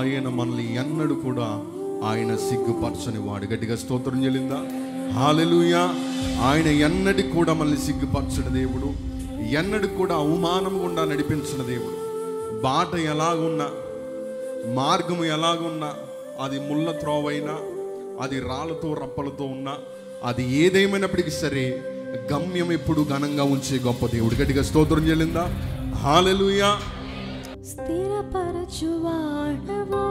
ఆయన మనల్ని ఎన్నడూ కూడా ఆయన సిగ్గుపరచని వాడు. గట్టిగా స్తోత్రం చెల్లిందా? హల్లెలూయా. ఆయన ఎన్నటికి కూడా మనల్ని సిగ్గుపరచని దేవుడు, ఎన్నడూ కూడా అవమానం గుండా నడిపించిన దేవుడు. బాట ఎలాగున్నా, మార్గం ఎలాగున్నా, అది ముళ్ళ త్రోవైనా, అది రాళ్ళతో రప్పలతో ఉన్నా, అది ఏదేమైనప్పటికీ సరే గమ్యం ఎప్పుడు ఘనంగా ఉంచే గొప్ప దేవుడు. గట్టిగా స్తోత్రం చెల్లిందా? హల్లెలూయా. స్థిరపరచువాడవో,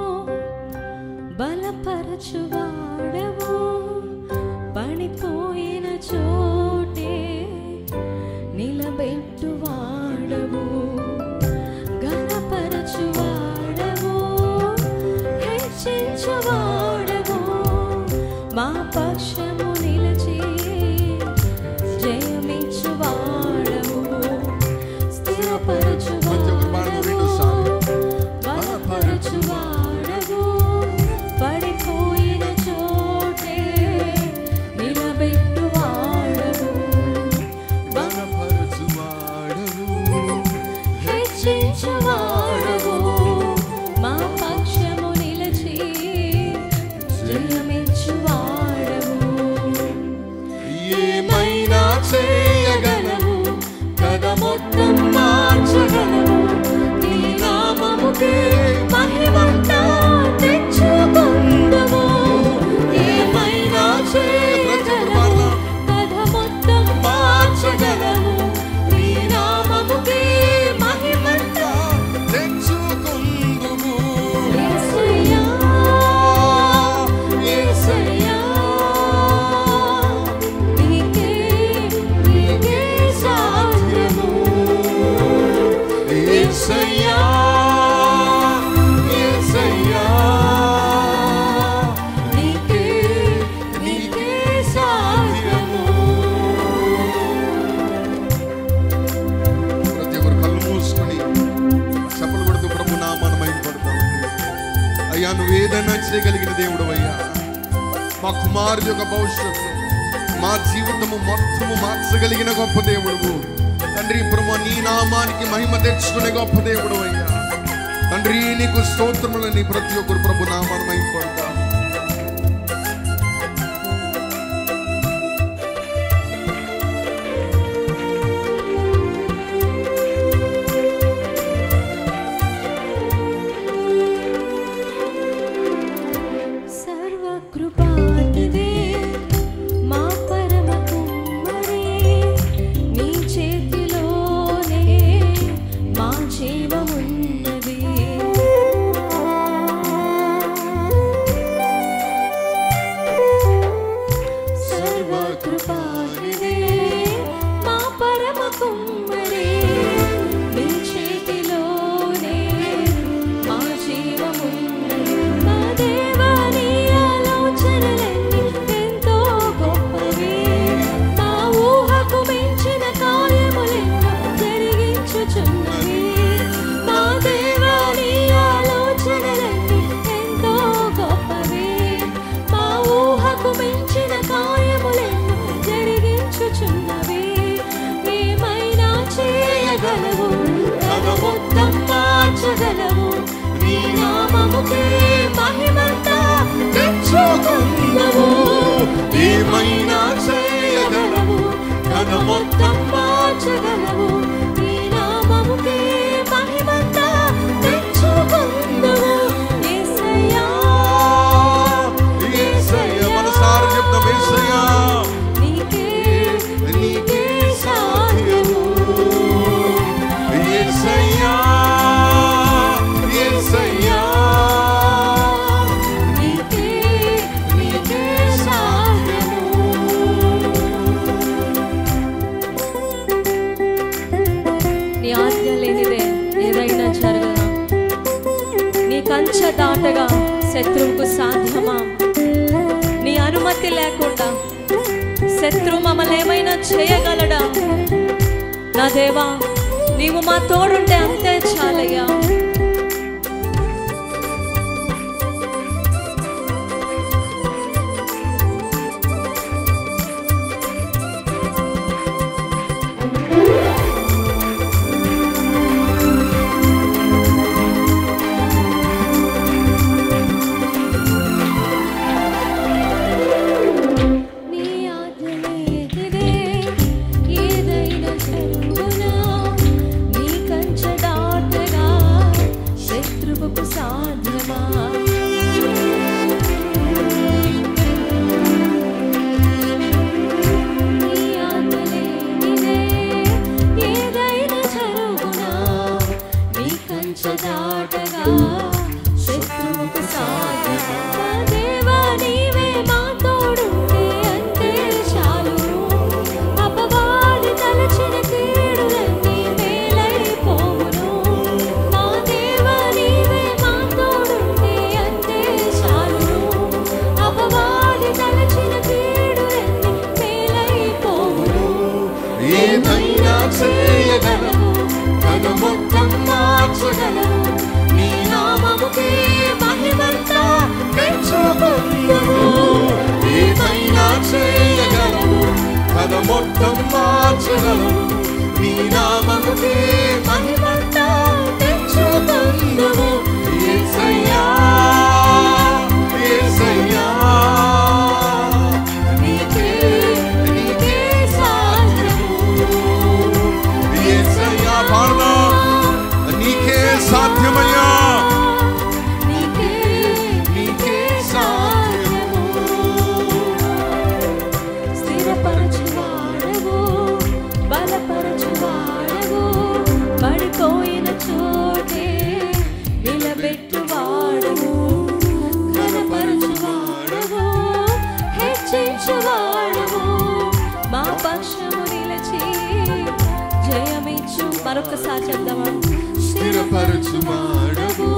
బలపరచువాడవో, పడిపోయిన చోటే నిలబెట్టువాడవో, ఘనపరచువాడవో, హెచ్చించువాడవో, మా పక్షము నిలిచి జయమిచ్చువాడవో, స్థిరపరచువాడవో, బలపరచువాడవో, పడిపోయిన చోటే నిలబెట్టువాడవో, బలపరచువాడవు, హెచ్చించువాడవో, మా పక్షము నిలిచి జయమిచ్చువాడవో. ఏమైనా చేయగలవు, కథ మొత్తం మార్చగలవు, నీ నామముకే మహిమంతా తెచ్చుకుందుము. ఏమైనా చేయగలవు, కథ మొత్తం మార్చగలవు, నీ నామముకే మహిమంతా తెచ్చుకుందుము. యేసయ్యా, యేసయ్యా, నీకే సాధ్యము. యేసయ్యా, యేసయ్యా, నీకే సాధ్యము. ప్రతి ఒక్కరు కళ్ళు మూసుకొని చప్పలు కొడుతూ ప్రభు నామాన్ని మహిమపడతామండి. అయ్యా, నువ్వు ఏదైనా చేయగలిగిన దేవుడు అయ్యా. మా కుమారుడి యొక్క భవిష్యత్తు, మా జీవితము మొత్తము మార్చగలిగిన గొప్ప దేవుడు తండ్రి. ప్రభు నీ నామానికి మహిమ తెచ్చుకునే గొప్ప దేవుడు అయ్యా. తండ్రి నీకు స్తోత్రములని ప్రతి ఒక్కరు ప్రభు నామాన్ని మహిమపడతాం. సర్వకృపానిదే మా పరమ కుమ్మరే, నీ చేతిలోనే మా జీవమున్నది. సర్వకృపానిదే మా పరమ కుమ్మరే, నీ చేతిలోనే మా జీవమున్నది. మా దేవా, నీ ఆలోచనలన్నీ ఎంతో గొప్పవి, మా ఊహకు మించిన కార్యములెన్నో జరిగించుచున్నవి. మా దేవా, నీ ఆలోచనలన్నీ ఎంతో గొప్పవి, మా ఊహకు మించిన కార్యములెన్నో జరిగించుచున్నవి. ఏమైనా చేయగలవు, కథ మొత్తం మార్చగలవు, నీ నామముకే మహిమంతా తెచ్చుకుందుము. ఏమైనా చేయగలవు, కథ మొత్తం మార్చగలవు, నీ నామముకే మహిమంతా తెచ్చుకుందుము. యేసయ్యా, యేసయ్యా, మనసారా చెప్తాం. యేసయ్యా, నీకే సాధ్యము. యేసయ్యా, యేసయ్యా, నీకే సాధ్యము. నీ ఆజ్ఞ లేనిదే ఏదైనా జరగదా? నీ కంచె దాటగా శత్రువుకు సాధ్యమా? నీ అనుమతి లేకుండా శత్రువు మమ్మల్ని ఏమైనా చేయగలడా? నా దేవా, నీవు మా తోడుంటే అంతే చాలయ్యా. సాధ్యమా? నీ ఆజ్ఞలేనిదే ఏదైనా జరుగునా? నీ కంచె దాటగా శత్రువుకు సాధ్యమా? దేవా నీవే మా తోడుంటే అంతే చాలును. అపవాది తలచిన కీడులన్నీ మేలైపోవును. మా దేవా నీవే మా తోడుంటే అంతే చాలును. అపవాది తలచిన కీడులన్నీ మేలైపోవును. ఏదైనా చేయగలవు, తన మొత్తం మార్చగలవు. నీ నామముకే మహిమంతా తెచ్చుకుందుము. ఏదైనా చేయగలవు, తన మొత్తం మార్చగలవు. నీ నామముకే మహిమంతా తెచ్చుకుందుము. యేసయ్యా యేసయ్యా నీకే నీకే సాధ్యము. యేసయ్యా పాడనా, నీకే సాధ్యమయ్యా, నీకే నీకే సాధ్యము. స్థిరపరచువాడవు, బలపరచువాడవు, పడిపోయిన చోటే నిలబెట్టువాడవు. ఘనపరచువాడవు, హెచ్చించువాడవు, మా పక్షము నిలిచి జయమిచ్చు. మరొకసారి చెప్దామా? స్థిరపరచువాడవు,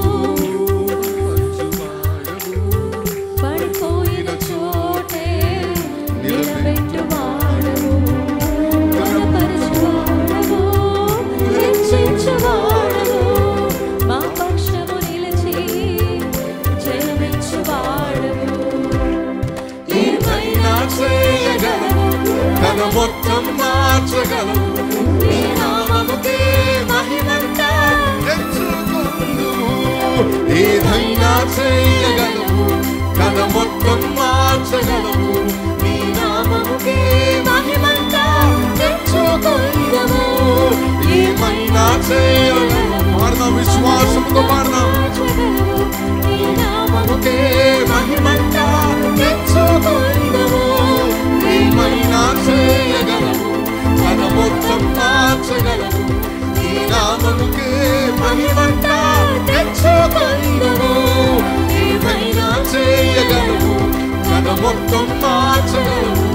పడిపోయిన చోటే నిలబెట్టువాడవు. ఘనపరచువాడవు, హెచ్చించువాడవు, మా పక్షము నిలిచి జయమిచ్చువాడవు. ఏమైనా చేయగలవు, తన మొత్తం మార్చగలవు. నీ నామముకే మహిమంతా తెచ్చుకుందుము. ఏదైనా చేయగలవు, తన మొత్తం మార్చగలవు. నీ నామముకే మహిమంతా తెచ్చుకుందుము. ఏమైనా చేయగలవు, పాడదాం, విశ్వాసంతో పాడదాం. నీ నామముకే మహిమంతా తెచ్చుకుందుము. ఏమైనా చేయగలవు, తన మొత్తం మార్చగలవు. నీ నామముకే మహిమంతా తెచ్చుకుందుము. ఏమైనా చేయగలవు, తన మొత్తం మార్చగలవు.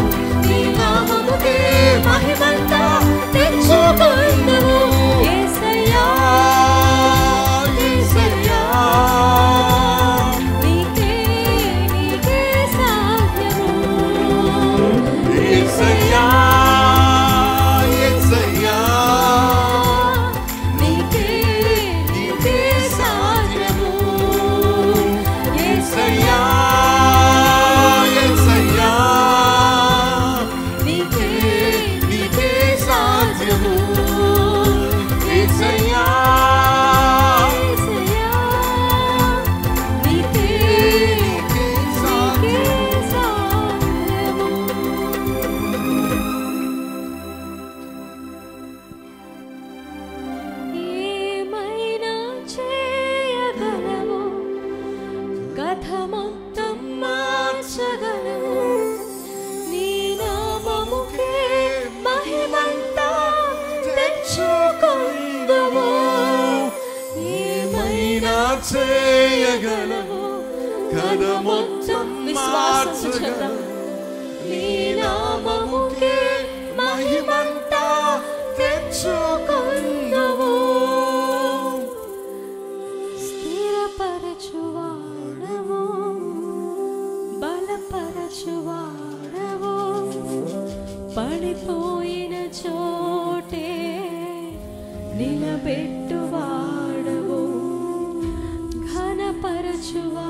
నీ నామముకే మహిమంతా తెచ్చుకుందుము. యేసయ్యా యేసయ్యా నీకే నీకే సాధ్యము. యేసయ్యా యేసయ్యా నీకే నీకే సాధ్యము. యేసయ్యా యేసయ్యా నీకే నీకే సాధ్యము. యేసయ్యా యేసయ్యా నీకే నీకే సాధ్యము. నీకే సాధ్యము. ఏమైనా చేయగలవు, కథ మొత్తం మార్చగలవు. నీ నామముకే మహిమంతా తెచ్చుకుందుము. ఏమైనా చేయగలవు, కథ మొత్తం విశ్వాసంతో చెప్దాం. మార్చగలవు. నీ నామముకే మహిమంతా తెచ్చుకుందుము. స్థిరపరచువాడవు, బలపరచువాడవు, పడిపోయిన చోటే నిలబెట్టువాడవు. ఘనపరచువాడవు,